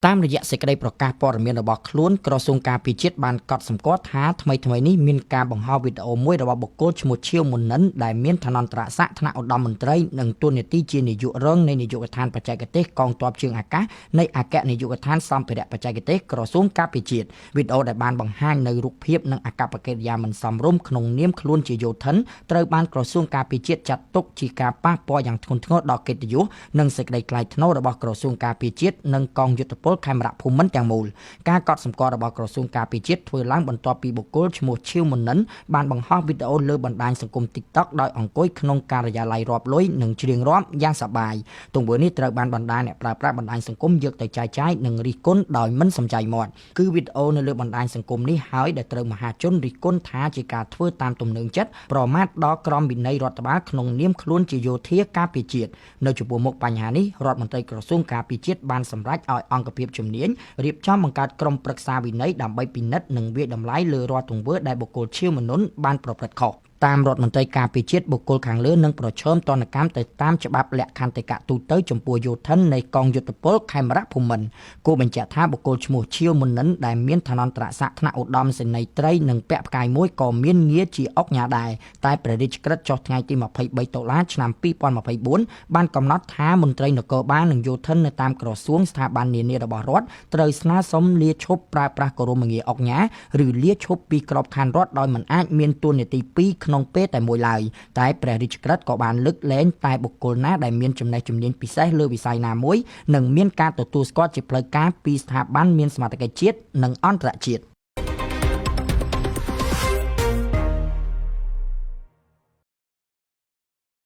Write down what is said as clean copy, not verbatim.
តាមរយៈសេចក្តីប្រកាសព័ត៌មានរបស់ខ្លួនក្រសួងការពារជាតិបានកត់សម្គាល់ថាថ្មីៗនេះមានការបង្ហោះវីដេអូមួយរបស់បុគ្គលឈ្មោះឈៀវមុននិនដែលមានឋានន្តរស័ក្តិថ្នាក់ឧត្តមមន្ត្រីនិងតួនាទីជានាយករងនៃនាយកដ្ឋានបច្ចេកទេសកងទ័ពជើងអាកាសនៃអគ្គនាយកដ្ឋានសម្ភារៈបច្ចេកទេសក្រសួងការពារជាតិវីដេអូដែលបានបង្ហាញនៅរូបភាពនិងអាកប្បកិរិយាមិនសមរម្យក្នុងនាមខ្លួនជាយោធិនត្រូវបានក្រសួងការពារជាតិចាត់ទុកជាការប៉ះពាល់យ៉ាងធ្ងន់ធ្ងរដល់កិត្តិយសនិងសេចក្តីថ្លៃថ្នូររបស់ក្រសួងការពារជាតិនិងកងយុទ្ធពលខេមរៈភូមិន្ទទាំងមូលការកត់សម្គាល់របស់ក្រសួងការពារជាតិធ្វើឡើងបន្ទាប់ពីបុគ្គលឈ្មោះឈៀវមុននិនបានបង្ហោះវីដេអូលើបណ្ដាញសង្គម TikTok ដោយអង្គុយក្នុងការិយាល័យរាប់លុយនិងច្រៀងរាំយ៉ាងសប្បាយទង្វើនេះត្រូវបានបណ្ដាអ្នកប្រើប្រាស់បណ្ដាញសង្គមយកទៅចែកចាយនិងរិះគន់ដោយមិនសំចៃមាត់គឺវីដេអូនៅលើបណ្ដាញសង្គមនេះហើយដែលត្រូវមហាជនរិះគន់ថាជាការធ្វើតាមទំនឹងចិត្តប្រមាថដល់ក្រមវិន័យរដ្ឋបាលក្នុងនាមខ្លួនជាយោធាការពារជាតិនៅចំពោះមុខបញ្ហានេះរដ្ឋមន្ត្រីក្រសួងការពារជាតិបានសម្រេចឲ្យអង្គភាពជំនាញរៀបចំបង្កើតក្រុមប្រឹក្សាវិន័យដើម្បីពិនិត្យនិងវាយតម្លៃលើរាល់ទង្វើដែលបុគ្គលឈៀវមនុនបានប្រព្រឹត្តខុសតាមរដ្ឋមន្ត្រីការពារជាតិបុគ្គលខាងលើនឹងប្រឈមទណ្ឌកម្មទៅតាមច្បាប់លក្ខន្តិកៈទូទៅចំពោះយោធិននៃកងយុទ្ធពលខេមរៈភូមិន្ទគូបញ្ជាក់ថាបុគ្គលឈ្មោះឈៀវមុននិនដែលមានឋានន្តរស័ក្តិថ្នាក់ឧត្តមសេនីយ៍ត្រីនិងពាក់ផ្កាយមួយក៏មានងារជាអុកញ៉ាដែរតែព្រះរាជក្រឹត្យចុះថ្ងៃទី23តុលាឆ្នាំ2024បានកំណត់ថាមន្ត្រីនគរបាលនិងយោធិននៅតាមក្រសួងស្ថាប័ននានារបស់រដ្ឋត្រូវស្នើសុំលាឈប់ប្រើប្រាស់គោរមងារអុកញ៉ាឬលាឈប់ពីក្របខ័ណ្ឌរដ្ឋដោយមិនអាចមានតួនាទី2ក្នុងពេលតែមួយឡើយតែព្រះរាជក្រឹត្យក៏បានលើកលែងតែបុគ្គលណាដែលមានចំណេះជំនាញពិសេសលើវិស័យណាមួយនិងមានការទទួលស្គាល់ជាផ្លូវការពីស្ថាប័នមានសមត្ថកិច្ចជាតិនិងអន្តរជាតិ